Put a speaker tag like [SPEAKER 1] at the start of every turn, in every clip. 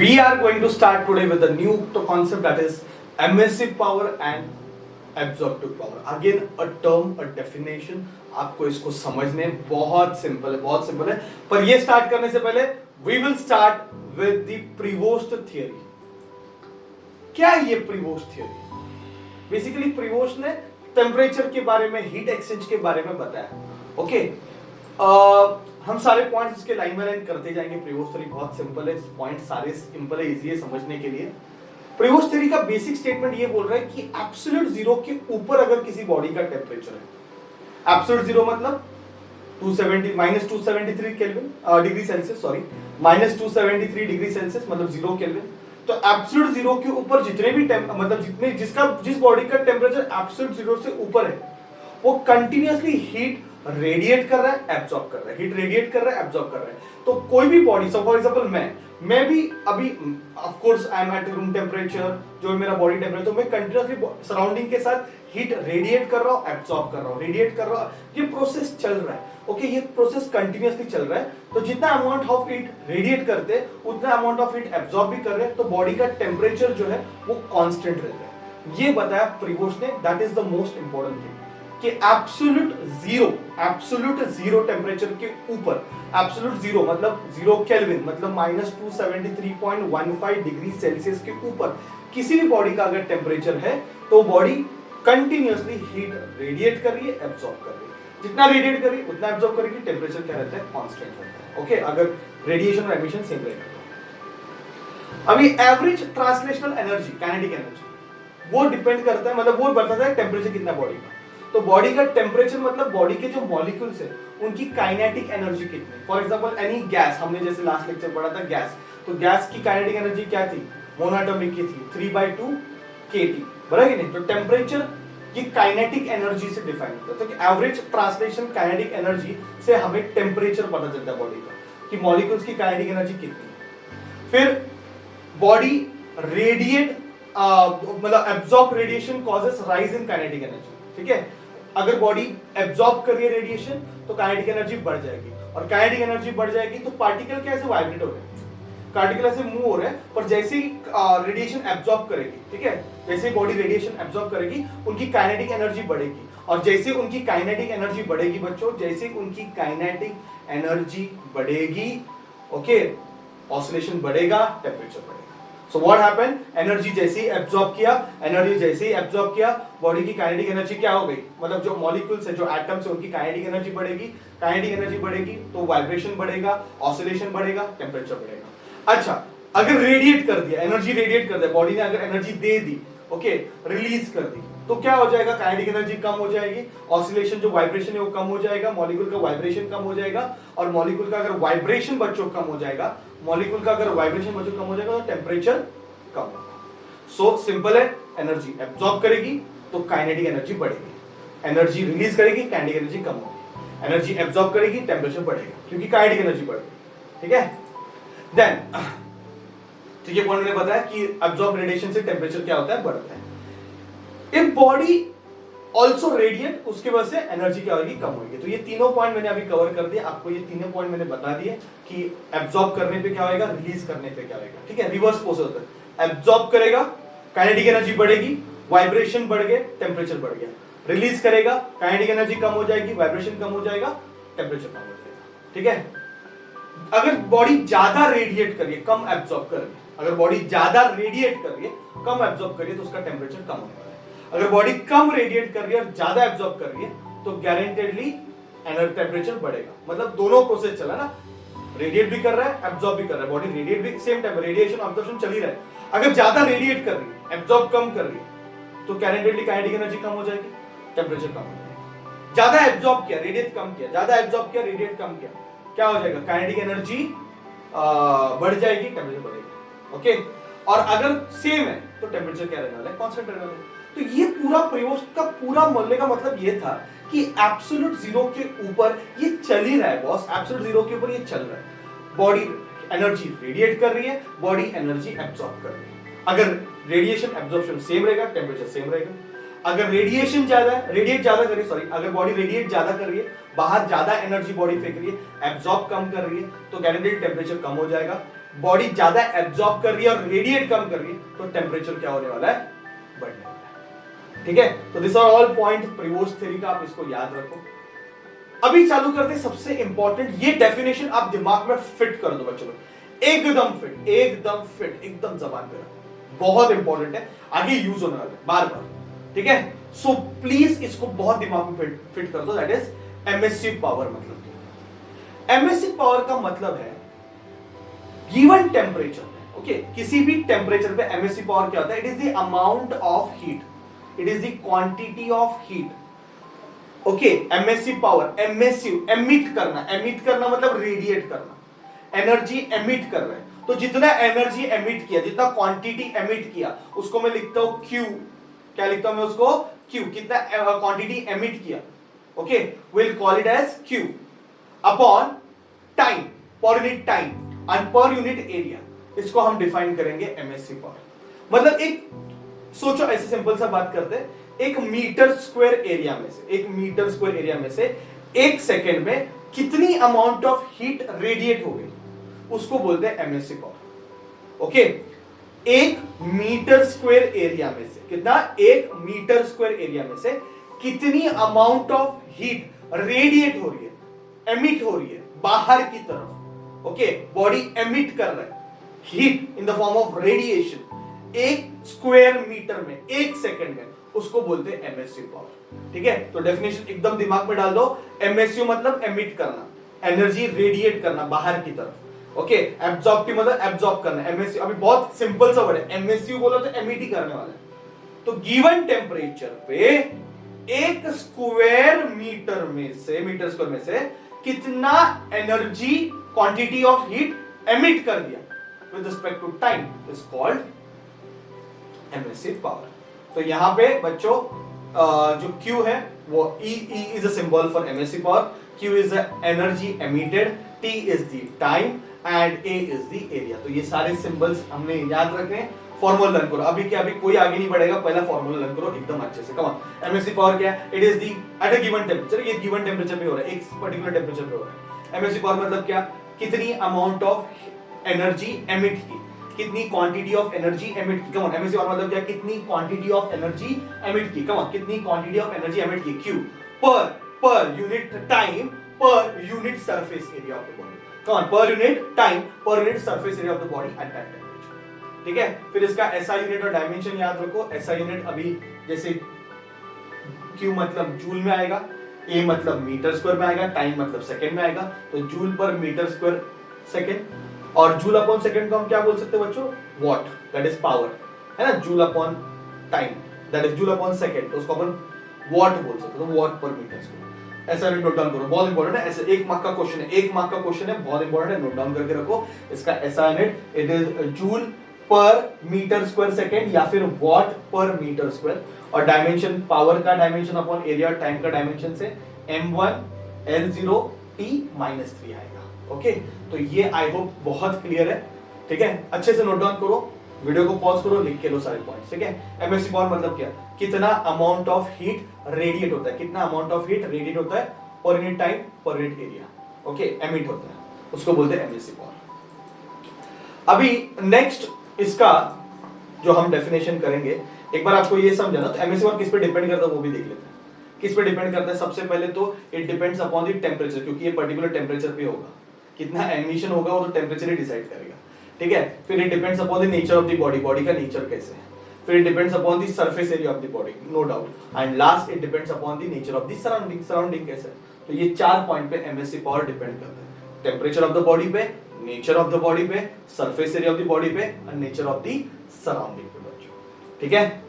[SPEAKER 1] We are going to start today with a new concept, that is emissive power and absorptive power. Again a term, a definition. आपको इसको समझने बहुत simple है पर ये start करने से पहले we will start with the Prevost theory. क्या है ये Prevost theory? बेसिकली प्रिवोस्ट ने टेम्परेचर के बारे में, हीट एक्सचेंज के बारे में बताया. ओके, हम सारे पॉइंट्स इसके लाइन बाय लाइन करते जाएंगे. प्रिवोस्ट थ्योरी बहुत सिंपल है, पॉइंट सारे सिंपल है, इजी है समझने के लिए. प्रिवोस्ट थ्योरी का बेसिक स्टेटमेंट ये बोल रहा है कि एब्सोल्यूट जीरो के ऊपर अगर किसी बॉडी का टेम्परेचर है, एब्सोल्यूट जीरो मतलब 273 kelvin degree Celsius, sorry -273 degree Celsius मतलब 0 केल्विन. तो एब्सोल्यूट जीरो के ऊपर जितने भी मतलब जिस बॉडी का टेम्परेचर एब्सोल्यूट जीरो से ऊपर है वो कंटिन्यूअसली हीट रेडिएट कर रहा है, एब्जॉर्ब कर रहा है, हीट रेडिएट कर रहा है, एब्जॉर्ब कर रहा है. तो कोई भी बॉडी, सो फॉर एग्जांपल मैं भी अभी of course I am at room temperature, जो मेरा बॉडी टेम्परेचर, तो मैं कंटिन्यूअसली सराउंडिंग के साथ हीट रेडिएट कर रहा हूं, एब्जॉर्ब कर रहा हूं, रेडिएट कर रहा हूं. ये प्रोसेस चल रहा है. ओके, ये प्रोसेस कंटिन्यूअसली चल रहा है. तो जितना अमाउंट ऑफ हीट रेडिएट करते हैं उतना अमाउंट ऑफ हीट एब्जॉर्ब भी कर रहे हैं. तो बॉडी का टेम्परेचर जो है वो कांस्टेंट रहता है. ये बताया प्रिवोस्ट ने. That is the most important thing कि एब्सोल्यूट जीरो टेम्परेचर के ऊपर, एब्सोल्यूट जीरो मतलब 0 केल्विन मतलब -273.15 डिग्री सेल्सियस के ऊपर किसी भी बॉडी का अगर टेम्परेचर है तो बॉडी कंटिन्यूअसली हीट रेडिएट कर रही है, एब्जॉर्ब कर रही है. जितना रेडिएट कर रही है उतना एब्जॉर्ब करेगी. टेम्परेचर क्या रहता है? कांस्टेंट रहता है. ओके, अगर रेडिएशन और एमिशन सेम रहेगा. अभी average translational energy, kinetic energy, वो डिपेंड करता है, मतलब वो बताता है टेम्परेचर कितना बॉडी का. तो बॉडी का टेम्परेचर मतलब बॉडी के जो मॉलिक्यूल्स है उनकी काइनेटिक एनर्जी कितनी. फॉर एग्जांपल एनी गैस, हमने जैसे लास्ट लेक्चर पढ़ा था गैस, तो गैस की काइनेटिक एनर्जी क्या थी? मोनोएटॉमिक की थी 3/2 kT, बराबर है कि नहीं. तो टेम्परेचर ये काइनेटिक एनर्जी से डिफाइन होता है. तो कि एवरेज ट्रांसलेशन काइनेटिक एनर्जी से हमें टेम्परेचर पता चलता है बॉडी का कि मॉलिक्यूल्स की काइनेटिक एनर्जी कितनी है. फिर बॉडी रेडिएट मतलब absorb radiation causes rise in kinetic energy. ठीक है, अगर बॉडी एब्जॉर्ब कर रही है रेडिएशन तो काइनेटिक एनर्जी बढ़ जाएगी, और काइनेटिक एनर्जी बढ़ जाएगी तो पार्टिकल कैसे वाइब्रेट हो रहे हैं, पार्टिकल ऐसे मूव हो रहे हैं. पर जैसे ही रेडिएशन एब्जॉर्ब करेगी, ठीक है, जैसे ही बॉडी रेडिएशन एब्जॉर्ब करेगी उनकी काइनेटिक एनर्जी बढ़ेगी. और जैसे उनकी काइनेटिक एनर्जी बढ़ेगी बच्चों, जैसे उनकी काइनेटिक एनर्जी बढ़ेगी, ओके, ऑसिलेशन बढ़ेगा, टेम्परेचर बढ़ेगा. So what happened? एनर्जी जैसे ही एब्जॉर्ब किया, बॉडी की काइनेटिक एनर्जी क्या हो गई, मतलब जो मॉलिक्यूल्स है, जो एटम्स है, उनकी काइनेटिक एनर्जी बढ़ेगी तो वाइब्रेशन बढ़ेगा, ऑसिलेशन बढ़ेगा, टेम्परेचर बढ़ेगा. अच्छा, अगर रेडिएट कर दिया, एनर्जी रेडिएट कर दिया, बॉडी ने अगर एनर्जी दे दी, ओके, रिलीज कर दी, तो क्या हो जाएगा? काइनेटिक एनर्जी कम हो जाएगी, ऑसिलेशन जो वाइब्रेशन है वो कम हो जाएगा, मॉलिक्यूल का वाइब्रेशन कम हो जाएगा, और मॉलिक्यूल का अगर वाइब्रेशन बच्चों कम हो जाएगा, तो टेम्परेचर कम होगा. सो सिंपल है, एनर्जी एब्जॉर्ब करेगी तो काइनेटिक एनर्जी बढ़ेगी, एनर्जी रिलीज करेगी, काइनेटिक एनर्जी कम होगी, एनर्जी एब्जॉर्ब करेगी, टेम्परेचर बढ़ेगा क्योंकि काइनेटिक एनर्जी बढ़ेगी. ठीक है, देन ठीक है, पॉइंट मैंने बताया कि एब्जॉर्ब रेडिएशन से टेम्परेचर क्या होता है? बढ़ता है. इफ बॉडी ऑल्सो रेडिएट, उसके वजह से एनर्जी क्या होगी? कम होगी. तो ये तीनों पॉइंट मैंने अभी कवर कर दिया. आपको ये तीनों पॉइंट मैंने बता दिए कि एब्जॉर्ब करने पे क्या होगा, रिलीज करने पे क्या होगा. ठीक है, रिवर्स प्रोसेस होता है. एब्जॉर्ब करेगा, काइनेटिक एनर्जी बढ़ेगी, वाइब्रेशन बढ़ गए, टेम्परेचर बढ़ गया. रिलीज करेगा, काइनेटिक एनर्जी कम हो जाएगी, वाइब्रेशन कम हो जाएगा, टेम्परेचर कम हो जाएगा. ठीक है, अगर बॉडी ज्यादा रेडिएट करिए, कम एब्जॉर्ब कर रही है, अगर बॉडी ज्यादा रेडिएट कर रही है, कम एब्जॉर्ब कर रही है, तो उसका टेम्परेचर कम होने वाला है. अगर बॉडी कम रेडिएट कर रही है और ज्यादा एब्जॉर्ब कर रही है तो गारंटेडली टेम्परेचर बढ़ेगा. मतलब दोनों प्रोसेस चला ना, रेडिएट भी कर रहा है, एब्जॉर्ब भी कर रहा है, बॉडी रेडिएट भी सेम टाइम, रेडिएशन ऑब्जॉर्प्शन चल ही रहा है. अगर ज्यादा रेडिएट कर रही है, एब्जॉर्ब कम कर रही है, तो गारंटेडली काइनेटिक एनर्जी कम हो जाएगी, टेम्परेचर कम हो जाएगा. ज्यादा एब्जॉर्ब किया, रेडिएट कम किया, ज्यादा एब्जॉर्ब किया, रेडिएट कम किया, क्या हो जाएगा? काइनेटिक एनर्जी बढ़ जाएगी, टेम्परेचर बढ़ेगा. ओके, और अगर सेम है तो टेम्परेचर क्या रहने वाला है? कांस्टेंट रहने वाला है. तो ये पूरा प्रिवोस्ट का पूरा बोलने का मतलब ये था कि एब्सोल्यूट जीरो के ऊपर ये चल ही रहा है बॉस, एब्सोल्यूट जीरो के ऊपर ये चल रहा है. बॉडी एनर्जी रेडिएट कर रही है, बॉडी एनर्जी एब्जॉर्ब कर रही है. अगर रेडिएशन एब्जॉर्प्शन सेम रहेगा, टेम्परेचर सेम रहेगा. अगर रेडिएशन ज्यादा है, रेडिएट ज्यादा कर रही है, सॉरी, अगर बॉडी रेडिएट ज्यादा कर रही है, बाहर ज्यादा एनर्जी बॉडी फेंक रही है, एब्जॉर्ब कम कर रही है, तो गारंटेड टेम्परेचर कम हो जाएगा, बॉडी ज्यादा एब्जॉर्ब कर रही है और रेडिएट कम कर रही है, तो टेम्परेचर क्या होने वाला है, बढ़ने वाला है। ठीक है, तो this are all point Prevost theory का, आप इसको याद रखो। अभी चालू करते हैं सबसे इंपॉर्टेंट, ये डेफिनेशन आप दिमाग में फिट कर दो बच्चों, एकदम फिट, एकदम फिट, एकदम जबान पे रखो, बहुत इंपॉर्टेंट है, आगे यूज होने वाला है बार बार। ठीक है, सो प्लीज इसको बहुत दिमाग में फिट कर दो, दैट इज एमिसिव पावर। मतलब एमिसिव पावर का मतलब है गिवन टेम्परेचर पे, ओके, किसी भी टेम्परेचर पे एमिसिव पावर क्या होता है, it is the amount of heat, it is the quantity of heat. Okay, emissive power, emissive, emit करना, एमिट करना मतलब रेडिएट करना, एनर्जी एमिट कर रहे हैं, तो जितना एनर्जी एमिट किया, जितना क्वांटिटी एमिट किया, उसको मैं लिखता हूं क्यू। क्या लिखता हूं मैं उसको, क्यू, कितना क्वांटिटी एमिट किया, okay, will call it as Q upon time, per unit time and per unit area, इसको हम डिफाइन करेंगे एमिसिव पावर। मतलब एक सोचो, ऐसे सिंपल सा बात करते हैं, एक मीटर स्क्वायर एरिया में से, एक मीटर स्क्वायर एरिया में से एक सेकेंड में कितनी अमाउंट ऑफ हीट रेडिएट हो गई, उसको बोलते हैं एमिसिव पावर। ओके, एक मीटर स्क्वायर एरिया में से कितना, एक मीटर स्क्वायर एरिया में से कितनी अमाउंट ऑफ हीट रेडिएट हो रही है, एमिट हो रही है बाहर की तरफ। ओके, बॉडी एमिट कर रहा है heat in the form of radiation एक स्क्वायर मीटर में, एक सेकेंड में, उसको बोलते हैं एमिसिव पावर। ठीक है, तो डेफिनेशन एकदम दिमाग में डाल दो, एमिसिव मतलब एमिट करना, एनर्जी रेडिएट करना बाहर की तरफ। ओके, एब्जॉर्प्टिव मतलब एब्जॉर्ब करना, एमिसिव अभी बहुत सिंपल सा वर्ड है, एमिसिव बोलो तो एमिट ही करने वाला है। तो गिवन टेम्परेचर पे एक स्क्वायर मीटर में से, मीटर स्क्वायर में से कितना energy, quantity of heat emit कर दिया with respect to time is called emissive power. तो यहां पे बच्चों जो Q है वो E is a symbol for emissive power, Q is the energy emitted, T is the time and A is the area। तो ये सारे सिंबल्स हमने याद रखने हैं, फॉर्मूला लर्न करो। अभी क्या, अभी कोई आगे नहीं बढ़ेगा, पहला फॉर्मूला लर्न करो एकदम अच्छे से। कम ऑन, एमिसिव पावर क्या है, it is the at a given temperature, ये गिवन टेंपरेचर पे हो रहा है, एक पर्टिकुलर टेंपरेचर पे हो रहा है। एमिसिव पावर मतलब क्या, कितनी अमाउंट ऑफ एनर्जी एमिट की, कितनी क्वांटिटी ऑफ एनर्जी एमिट की। कम ऑन, एमिसिव पावर मतलब क्या, कितनी क्वांटिटी ऑफ एनर्जी एमिट की। कम ऑन, कितनी क्वांटिटी ऑफ एनर्जी एमिट की, Q पर unit time per unit surface area of the body. Come on, पर unit time per unit surface area of the body at that temperature. ठीक है, फिर इसका SI unit और dimension याद रखो। SI यूनिट अभी जैसे Q मतलब जूल में आएगा, A मतलब मीटर स्क्वायर में आएगा, टाइम मतलब सेकंड में आएगा, तो joule per meter square second, और जूल अपॉन सेकंड को हम क्या बोल सकते हैं बच्चों, वॉट, दैट इज पावर, है ना। Joule upon time that is joule upon second, तो उसको अपन वॉट बोल सकते हैं, तो वॉट पर मीटर स्क्वायर। ऐसा नोट डाउन करो, बहुत इंपॉर्टेंट है, ऐसे एक मार्क का क्वेश्चन है, एक मार्क का क्वेश्चन है, बहुत इंपॉर्टेंट है, नोट डाउन करके रखो। इसका SI unit it is joule per meter square second या फिर वॉट पर मीटर स्क्वायर, और डायमेंशन, पावर का डायमेंशन अपॉन एरिया, टाइम का डायमेंशन से m1 L0 T-3 आएगा। ओके, तो ये आई होप बहुत क्लियर है। ठीक है, अच्छे से नोट डाउन करो, वीडियो को पॉज करो, लिख के लो सारे पॉइंट्स। ठीक है, एमिसिव पावर मतलब क्या, कितना अमाउंट ऑफ हीट रेडिएट होता है, कितना अमाउंट ऑफ हीट रेडिएट होता है पर unit time per unit area, okay, emit होता है, उसको बोलते हैं एमिसिव पावर। अभी नेक्स्ट इसका जो हम डेफिनेशन करेंगे, एक बार आपको ये समझाना, तो एमिसिव पावर किस पे डिपेंड करता है वो भी देख लेते हैं। किस पे डिपेंड करता है, सबसे पहले तो it depends upon the temperature, क्योंकि ये पर्टिकुलर टेम्परेचर पे होगा, कितना एमिशन होगा वो तो टेम्परेचर ही डिसाइड करेगा। ठीक है, फिर it depends upon the nature of the body, body का नेचर कैसे है, फिर it depends upon the surface area of the body, no doubt, and last it depends upon the nature of the surrounding, surrounding कैसे है। तो ये चार point पे एमिसिव पावर डिपेंड करता है, टेम्परेचर ऑफ द बॉडी पे, नेचर ऑफ द बॉडी पे, surface area of the body पे, and nature of the surrounding पे बच्चों। ठीक है,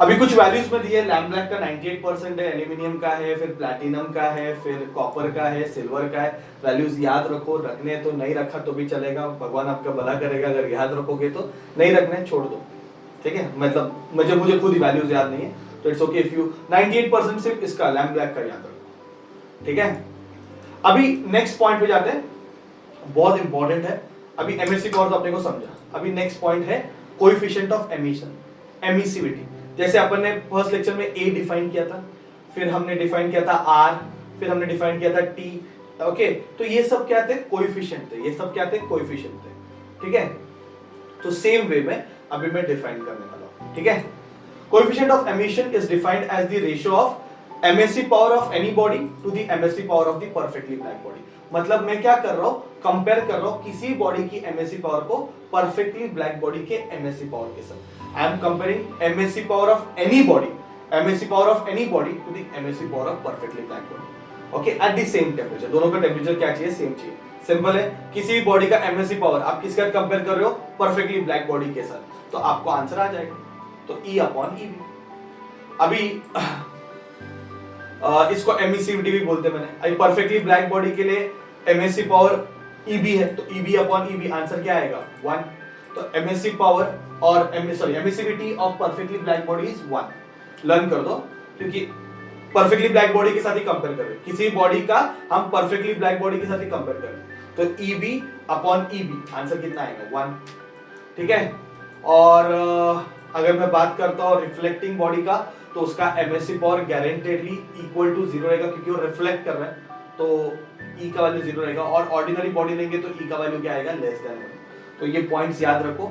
[SPEAKER 1] अभी कुछ वैल्यूज में दिए, लैम्प ब्लैक का 98% है, एल्यूमिनियम का है, फिर प्लैटिनम का है, फिर कॉपर का है, सिल्वर का है। वैल्यूज याद रखो, रखने तो नहीं रखा तो भी चलेगा, भगवान आपका भला करेगा अगर याद रखोगे तो, नहीं रखने छोड़ दो। ठीक है, मतलब मुझे खुद ही वैल्यूज याद नहीं है, तो इट्स ओके इफ यू 98% सिर्फ इसका लैम्प ब्लैक का याद रखो। ठीक है, अभी नेक्स्ट पॉइंट पे जाते हैं, बहुत इंपॉर्टेंट है। अभी एमिसिव पावर तो अपने को समझा, अभी नेक्स्ट पॉइंट है कोएफिशिएंट ऑफ एमिशन, एमिसिविटी। जैसे अपन ने फर्स्ट लेक्चर में A डिफाइन किया था, फिर हमने डिफाइन किया था R, फिर हमने डिफाइन किया था T। ओके, तो ये सब क्या थे, कोएफिशिएंट थे, ये सब क्या थे, कोएफिशिएंट थे। ठीक है, तो सेम वे में अभी मैं डिफाइन करने वाला हूं, ठीक है। Coefficient of emission is defined as the ratio of MSE power of any body to the MSE power of the perfectly black body. मतलब मैं क्या कर रहा हूं, कंपेयर कर रहा हूं किसी बॉडी की MSE पावर को परफेक्टली ब्लैक बॉडी के MSE पावर के साथ। I am comparing MSE power of any body, MSE power of any body to the MSE power of perfectly black body. Okay, at the same temperature, दोनों का temperature क्या चाहिए, same चाहिए। Simple है, किसी भी बॉडी का MSE पावर आप किसके साथ कंपेयर कर रहे हो, परफेक्टली ब्लैक बॉडी के साथ, तो आपको आंसर आ जाएगा, तो E अपॉन EB। अभी इसको MECVT भी बोलते हैं मैंने। अभी परफेक्टली ब्लैक बॉडी के लिए MSE पावर EB है, तो EB अपॉन EB आंसर क्या आएगा, 1। तो MSE पावर और MECVT of perfectly black body is 1। Learn कर दो, क्योंकि परफेक्टली ब्लैक बॉडी के साथ ही कंपेयर कर रहे हैं, किसी बॉडी का हम परफेक्टली ब्लैक बॉडी के साथ ही कंपेयर कर रहे हैं, तो EB अपॉन EB आंसर कितना आएगा, 1, ठीक है। और अगर मैं बात करता हूं रिफ्लेक्टिंग बॉडी का, तो उसका MSE पावर गारंटेडली इक्वल टू 0 रहेगा, क्योंकि वो रिफ्लेक्ट कर रहा है, तो E का वैल्यू 0 रहेगा। और ऑर्डिनरी बॉडी लेंगे तो E का वैल्यू क्या आएगा, लेस देन 1। तो ये पॉइंट्स याद रखो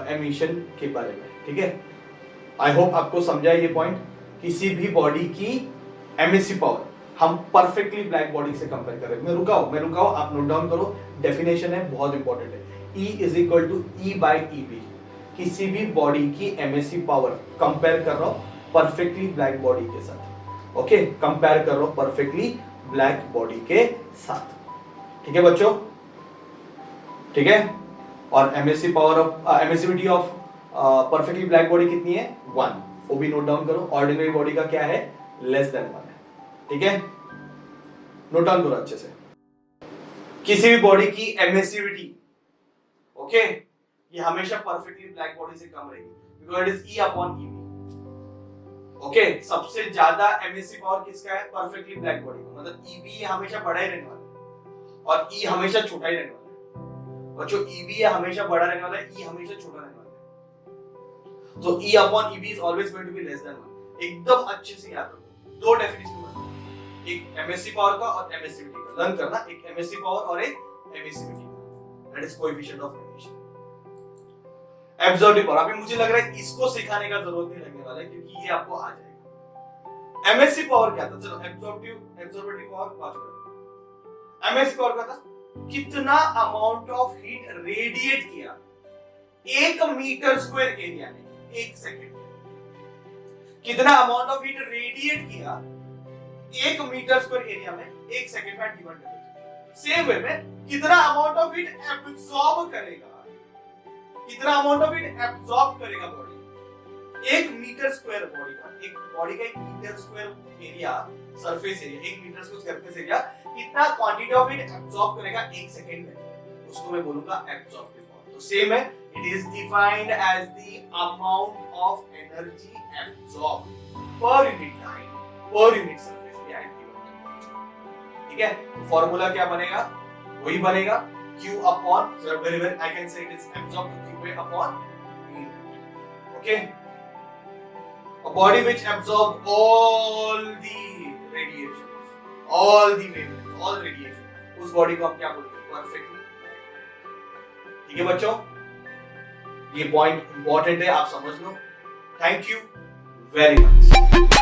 [SPEAKER 1] एमिशन के बारे में, ठीक है। आई होप आपको समझा ये पॉइंट। किसी भी बॉडी की MSE पावर हम परफेक्टली ब्लैक बॉडी से कंपेयर कर रहे हैं। मैं रुका हूं, आप नोट डाउन करो, डेफिनेशन है, बहुत इंपॉर्टेंट है। E is equal to E by EB। किसी भी बॉडी की MSE पावर कंपेयर कर रहा हूं परफेक्टली ब्लैक बॉडी के साथ, ओके, कंपेयर कर रहा हूं परफेक्टली ब्लैक बॉडी के साथ, ठीक है बच्चों, ठीक है। और MSE power of MSEVT of perfectly black body कितनी है, 1, वो भी नोट डाउन करो। ऑर्डिनरी बॉडी का क्या है, लेस देन 1 है, ठीक है, नोट डाउन करो अच्छे से। किसी भी बॉडी की MSEVT, ओके, ये हमेशा परफेक्टली ब्लैक बॉडी से कम रहेगी, because it is E upon EB। Okay, सबसे ज्यादा MSE पावर किसका है, परफेक्टली ब्लैक बॉडी का, मतलब EB हमेशा बड़ा ही रहने वाला है और E हमेशा छोटा ही रहने वाला है। और जो EB है हमेशा बड़ा रहने वाला है, E हमेशा छोटा रहने वाला है। So E upon EB is always going to be less than 1। एकदम अच्छे से याद रखो, दो डेफिनेशन बनाओ, एक MSE पावर का और MSEVT का। लर्न करना, एक MSE पावर और एक MSEVT का, that is coefficient of emission. Absorbing power, अभी मुझे लग रहा है इसको सिखाने का जरूरत नहीं लगने वाला है, क्योंकि ये आपको आ जाएगा। MSE पावर क्या था, चलो एब्सॉर्बिंग पावर पास करो। MSE पावर क्या था, कितना अमाउंट ऑफ हीट रेडिएट किया 1 मीटर स्क्वायर एरिया में 1 सेकंड में। कितना अमाउंट ऑफ हीट रेडिएट किया 1 मीटर स्क्वायर एरिया में 1 सेकंड में गिवन टेंपरेचर। सेम वे में कितना अमाउंट ऑफ हीट एब्सॉर्ब करेगा, कितना अमाउंट ऑफ हीट एब्सॉर्ब करेगा बॉडी 1 मीटर स्क्वायर बॉडी का, एक बॉडी का 1 meter square area surface area, 1 meter square surface area कितना क्वांटिटी ऑफ हीट एब्सॉर्ब करेगा 1 सेकंड में, उसको मैं बोलूंगा एब्सॉर्बिंग पावर। तो सेम है, it is defined as the amount of energy absorb per unit time per unit surface area at given temperature, ठीक है। फार्मूला क्या बनेगा, वही बनेगा Q upon, so wherever I can say it is absorbed to QA upon V. Okay, a body which absorbs all the radiations, all the wavelengths, all radiation, उस body को हम क्या बोलेंगे, परफेक्टली, ठीक है बच्चों। ये पॉइंट इंपॉर्टेंट है, आप समझ लो। Thank you very much.